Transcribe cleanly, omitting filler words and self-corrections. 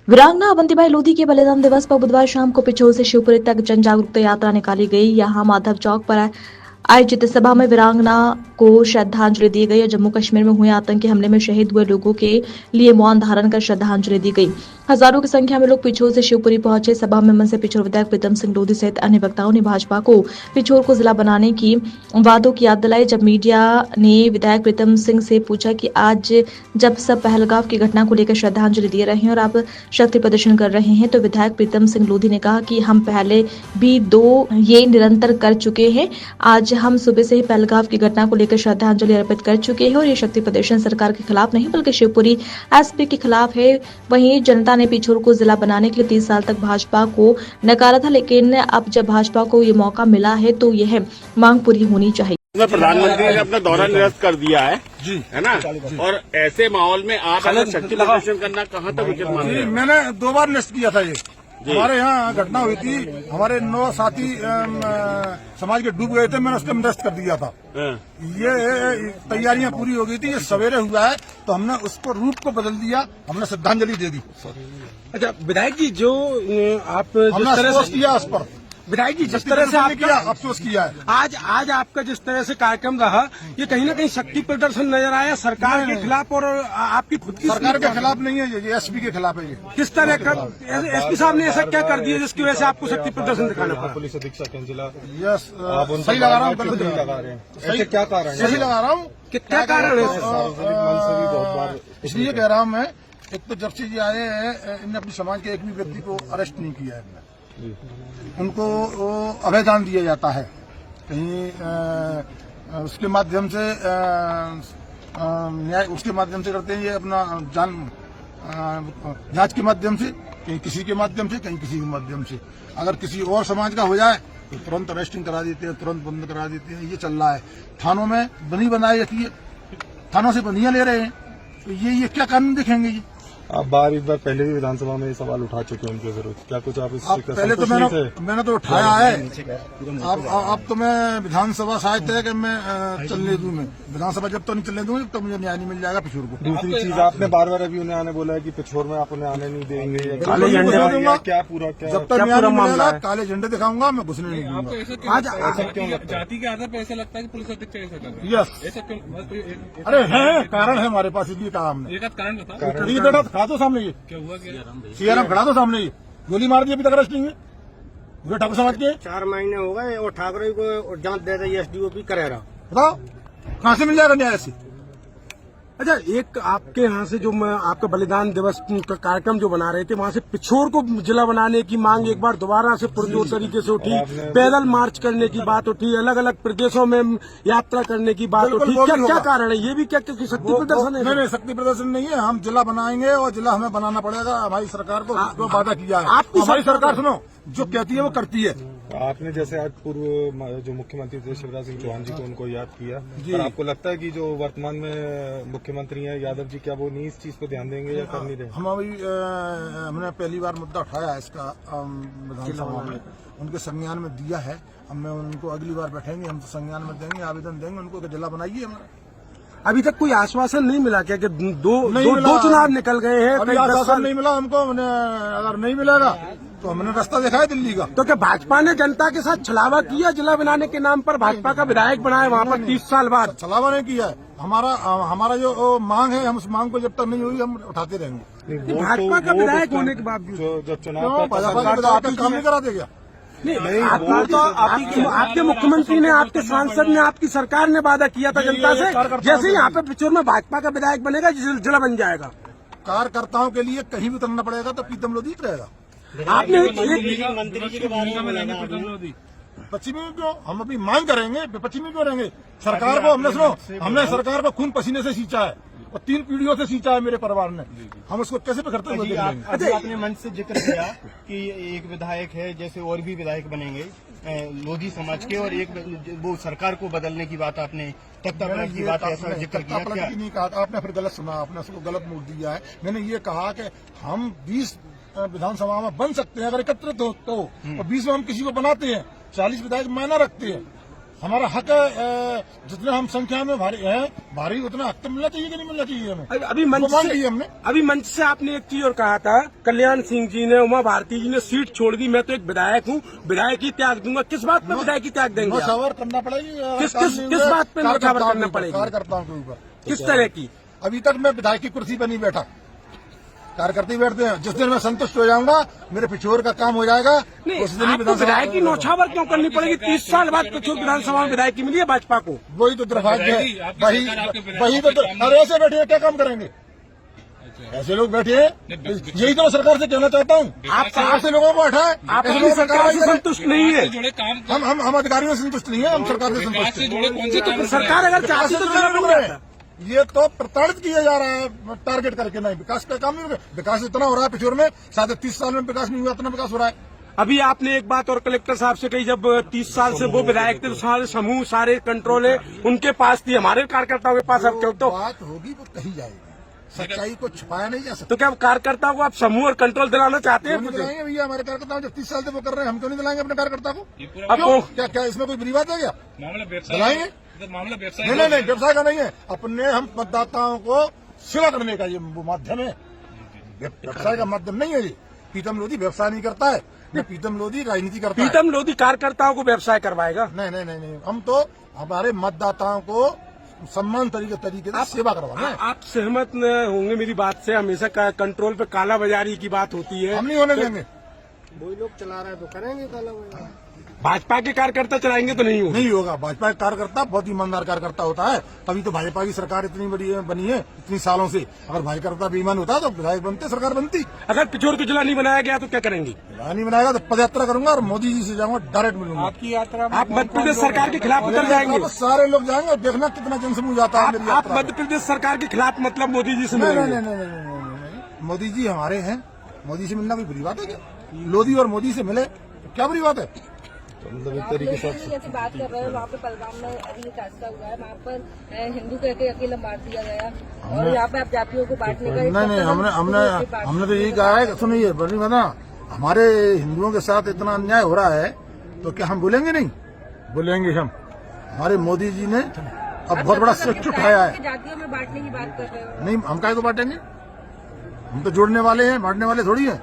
वीरांगना अवंतीबाई लोधी के बलिदान दिवस पर बुधवार शाम को पिछोर से शिवपुरी तक जन जागरूकता यात्रा निकाली गई। यहां माधव चौक पर आयोजित सभा में वीरांगना को श्रद्धांजलि दी गई और जम्मू कश्मीर में हुए आतंकी हमले में शहीद हुए लोगों के लिए मौन धारण कर श्रद्धांजलि दी गई। हजारों की संख्या में लोग पिछोर से शिवपुरी पहुंचे। सभा में मनसे पिछोर विधायक प्रीतम सिंह लोधी सहित अन्य वक्ताओं ने भाजपा को पिछोर को जिला बनाने की वादों की याद दिलाई। जब मीडिया ने विधायक प्रीतम सिंह से पूछा कि आज जब सब पहलगाम की घटना को लेकर श्रद्धांजलि दे रहे हैं और आप शक्ति प्रदर्शन कर रहे हैं, तो विधायक प्रीतम सिंह लोधी ने कहा कि हम पहले भी ये निरंतर कर चुके हैं। आज हम सुबह से ही पहलगाम की घटना को लेकर श्रद्धांजलि अर्पित कर चुके हैं और ये शक्ति प्रदर्शन सरकार के खिलाफ नहीं बल्कि शिवपुरी एसपी के खिलाफ है। वहीं जनता ने पिछोर को जिला बनाने के लिए 30 साल तक भाजपा को नकारा था, लेकिन अब जब भाजपा को ये मौका मिला है तो यह मांग पूरी होनी चाहिए। प्रधानमंत्री ने अपना दौरा निरस्त कर दिया है जी, है ना जी। और ऐसे माहौल में आप अगर शक्ति प्रदर्शन करना कहाँ तक उचित मानते हैं? मैंने 2 बार निरस्त किया था। ये हमारे यहाँ घटना हुई थी, हमारे 9 साथी समाज के डूब गए थे, मैंने उसको निरस्त कर दिया था। ये तैयारियां पूरी हो गई थी, ये सवेरे हुआ है तो हमने उसको रूप को बदल दिया, हमने श्रद्धांजलि दे दी। अच्छा विधायक जी, जो आप हमने अफसोस किया उस पर, विधायक जी जिस तरह से आपका अफसोस किया है। आज आपका जिस तरह से कार्यक्रम रहा, ये कहीं ना कहीं शक्ति प्रदर्शन नजर आया सरकार के खिलाफ और आपकी खुद की सरकार के खिलाफ नहीं है, ये एसपी के खिलाफ है। ये किस तरह का एसपी साहब ने ऐसा क्या कर दिया जिसकी वजह से आपको शक्ति प्रदर्शन दिखाना पड़ा? पुलिस अधीक्षक जिला सही लगा रहा हूँ, ऐसे क्या कारण है? सही लगा रहा हूँ। क्या कारण है? इसलिए कह रहा हूँ मैं, एक तो जब से ये आए हैं इन्होंने अपने समाज के एक भी व्यक्ति को अरेस्ट नहीं किया है। उनको अभयदान दिया जाता है कहीं उसके माध्यम से न्याय उसके माध्यम से करते हैं। ये अपना जांच के माध्यम से, कहीं किसी के माध्यम से, कहीं किसी के माध्यम से। अगर किसी और समाज का हो जाए तो तुरंत अरेस्टिंग करा देते हैं, तुरंत बंद करा देते हैं। ये चल रहा है। थानों में बनी बनाई रहती है, थानों से बंदियां ले रहे हैं, तो ये क्या कानून देखेंगे? ये आप एक बार पहले भी विधानसभा में ये सवाल उठा चुके हैं उनके विरुद्ध, क्या कुछ आप पहले तो मैंने तो उठाया है। अब तो मैं विधानसभा शायद है कि मैं चलने दूं। मैं विधानसभा जब तो नहीं चलने दूंगी तो मुझे न्याय नहीं मिल जाएगा पिछोर को। दूसरी चीज, आपने बार अभी उन्हें आने बोला है कि पिछोर में आप उन्हें आने नहीं देंगे, काले झंडे दूंगा। क्या पूरा जब तक न्याय नहीं मिलेगा काले झंडे दिखाऊंगा, मैं घुसने नहीं दूंगा। आज जाति के आधार पर ऐसा लगता है कि पुलिस अधीक्षक ऐसा कर रहा है। यस, अरे है कारण है हमारे पास, इसलिए कहा हमने। एक कारण बता खड़ा तो सामने, ये क्या हुआ? सीआरएम खड़ा तो सामने, ये गोली मार दी, अभी तक अरेस्ट नहीं है। पूरे ठाकुर समाज के 4 महीने हो गए और ठाकरे को जांच दे रही है एसडीओपी करेगा। बताओ कहाँ से मिल जाएगा न्याय से? अच्छा, एक आपके यहाँ से जो आपका बलिदान दिवस का कार्यक्रम जो बना रहे थे, वहाँ से पिछोर को जिला बनाने की मांग एक बार दोबारा से पुरजोर तरीके से उठी। पैदल मार्च करने की बात उठी, अलग अलग प्रदेशों में यात्रा करने की बात उठी। क्या कारण है? ये भी क्या क्योंकि शक्ति प्रदर्शन है? नहीं, शक्ति प्रदर्शन नहीं है। हम जिला बनाएंगे और जिला हमें बनाना पड़ेगा। हमारी सरकार को जो वादा किया है, हमारी सरकार सुनो जो कहती है वो करती है। आपने जैसे आज पूर्व जो मुख्यमंत्री थे शिवराज सिंह चौहान जी को उनको याद किया, पर आपको लगता है कि जो वर्तमान में मुख्यमंत्री हैं यादव जी, क्या वो नहीं इस चीज पर ध्यान देंगे या कर नहीं रहे? हमने पहली बार मुद्दा उठाया इसका विधानसभा में, उनके संज्ञान में दिया है। अब मैं उनको अगली बार बैठेंगे, हम तो संज्ञान में देंगे, आवेदन देंगे उनको कि जिला बनाइए हमारा। अभी तक कोई आश्वासन नहीं मिला क्या कि दो चुनाव निकल गए हैं? अभी आश्वासन नहीं मिला हमको। अगर नहीं मिलेगा तो हमने रास्ता देखा है दिल्ली का। तो क्या भाजपा ने जनता के साथ छलावा किया? जिला बनाने के नाम पर भाजपा का विधायक बनाया वहाँ पर 30 साल बाद। छलावा नहीं किया है। हमारा जो मांग है, हम उस मांग को जब तक नहीं हुई हम उठाते रहेंगे। भाजपा का विधायक होने के बावजूद जब चुनाव काम नहीं कराते क्या? नहीं, आपके मुख्यमंत्री ने, आपके सांसद ने, आपकी सरकार ने वादा किया था जनता से, जैसे यहाँ पे पिछोर में भाजपा का विधायक बनेगा जिला बन जाएगा। कार्यकर्ताओं के लिए कहीं भी उतरना पड़ेगा तो प्रीतम लोधी रहेगा। आपने पश्चिमी में क्यों? हम अभी मांग करेंगे, पश्चिमी क्यों रहेंगे? सरकार को हमने सरकार को खून पसीने से सींचा है और 3 पीढ़ियों से सींचा है मेरे परिवार ने। हम उसको कैसे पे करते हैं? आपने मंच से जिक्र किया कि एक विधायक है, जैसे और भी विधायक बनेंगे लोधी समाज के, और एक वो सरकार को बदलने की बात आपने तख्ता पलट की बात ऐसा जिक्र किया। क्या नहीं कहा? आपने फिर गलत सुना, आपने उसको गलत मोड़ दिया है। मैंने ये कहा कि हम 20 विधानसभा में बन सकते हैं अगर एकत्रित हो तो, और 20 में हम किसी को बनाते हैं। 40 विधायक मायना रखते हैं। हमारा हक है, जितने हम संख्या में भारी उतना हक तो मिलना चाहिए कि नहीं मिलना चाहिए हमें। अभी मंच मांग से की हमने। अभी मंच से आपने एक चीज और कहा था, कल्याण सिंह जी ने, उमा भारती जी ने सीट छोड़ दी, मैं तो एक विधायक हूँ, विधायकी त्याग दूंगा। किस बात पे विधायकी त्याग देंगे आप? नौछावर करना पड़ेगी। किस बात पे नौछावर करना पड़ेगी? कार्यकर्ताओं के ऊपर किस तरह की? अभी तक मैं विधायक की कुर्सी पर नहीं बैठा, कार्यकर्ता ही बैठते हैं। जिस दिन मैं संतुष्ट हो जाऊंगा, मेरे पिछोर का काम हो जाएगा, नहीं, उस दिन ही आपको विधायकी नौछावर क्यों करनी पड़ेगी? 30 साल बाद पिछोर विधानसभा में विधायकी मिली है भाजपा को। वही तो दुर्भाग्य है। वही तो अरे ऐसे बैठे हैं, क्या काम करेंगे? ऐसे लोग बैठे हैं, यही तो मैं सरकार से कहना चाहता हूँ। आप कहाँ से लोगों को हटाए? आप अपनी सरकार से संतुष्ट नहीं है? जुड़े काम हम अधिकारियों से संतुष्ट नहीं है, हम सरकार से संतुष्ट हैं। जुड़े कौन से काम सरकार अगर चाहती तो चला रुक रहे हैं। ये तो प्रताड़ित किया जा रहा है टारगेट करके। नहीं, विकास का काम नहीं हो रहा। विकास इतना हो रहा है पिछोर में, शायद 30 साल में विकास नहीं हुआ, इतना विकास हो रहा है। अभी आपने एक बात और कलेक्टर साहब से कही, जब 30 साल से वो विधायक थे तो सारे समूह, सारे कंट्रोल है उनके पास थी, हमारे कार्यकर्ताओं के पास अब तो बात होगी वो कही जाएगी, सच्चाई को छुपाया नहीं जा सकता। तो क्या कार्यकर्ताओं को आप समूह और कंट्रोल दिलाना चाहते हैं? क्यों नहीं दिलाएंगे भैया? हमारे कार्यकर्ता जब 30 साल से वो कर रहे हैं, हम क्यों नहीं दिलाएंगे अपने कार्यकर्ता को? अब वो क्या इसमें कोई बुरी बात है क्या? मामला व्यवसाय दिलाएंगे? मामला व्यवसाय नहीं, व्यवसाय का नहीं है। अपने हम मतदाताओं को सेवा करने का ये वो माध्यम है, व्यवसाय का माध्यम नहीं है ये। प्रीतम लोधी व्यवसाय नहीं करता है, न प्रीतम लोधी राजनीति करता है। प्रीतम लोधी कार्यकर्ताओं को व्यवसाय करवाएगा? नहीं, हम तो हमारे मतदाताओं को सम्मान तरीके से सेवा करवाना है। आप सहमत न होंगे मेरी बात से? हमेशा कंट्रोल पे काला बाजारी की बात होती है। हम नहीं होने देंगे। वही लोग चला रहे हैं तो करेंगे काला। भाजपा के कार्यकर्ता चलाएंगे तो नहीं होगा? नहीं होगा। भाजपा का कार्यकर्ता बहुत ईमानदार कार्यकर्ता होता है, तभी तो भाजपा की सरकार इतनी बड़ी बनी है इतनी सालों से। अगर भाजपा बेईमान होता तो विधायक बनते, सरकार बनती। अगर पिछोर को जिला नहीं बनाया गया तो क्या करेंगे? नहीं बनाएगा तो पदयात्रा करूंगा और मोदी जी से जाऊंगा, डायरेक्ट मिलूंगा। आपकी यात्रा आप मध्य प्रदेश सरकार के खिलाफ उतर जाएंगे? सारे लोग जाएंगे और देखना कितना जनसमूह जाता है मेरी आप यात्रा में। मध्य प्रदेश सरकार के खिलाफ मतलब मोदी जी से नहीं, मिलेंगे? नहीं, मोदी जी हमारे हैं। मोदी से मिलना कोई बुरी बात है क्या? लोधी और मोदी से मिले तो क्या बुरी बात है? मतलब एक तरीके से जैसे बात कर रहे हैं, वहाँ पे पहलगाम में अभी एक हादसा हुआ है, वहाँ पर हिंदू कह के अकेला मार दिया गया और यहाँ पे आप जातियों को बांटने का नहीं, हमने तो यही कहा है। सुनिए बड़ी बना, हमारे हिंदुओं के साथ इतना अन्याय हो रहा है तो क्या हम बोलेंगे नहीं? बोलेंगे हम। हमारे मोदी जी ने अब बहुत बड़ा स्टेप उठाया है। जातियों में बांटने की बात कर रहे हो? नहीं, हम काहे को बांटेंगे? हम तो जोड़ने वाले हैं, बांटने वाले थोड़ी है।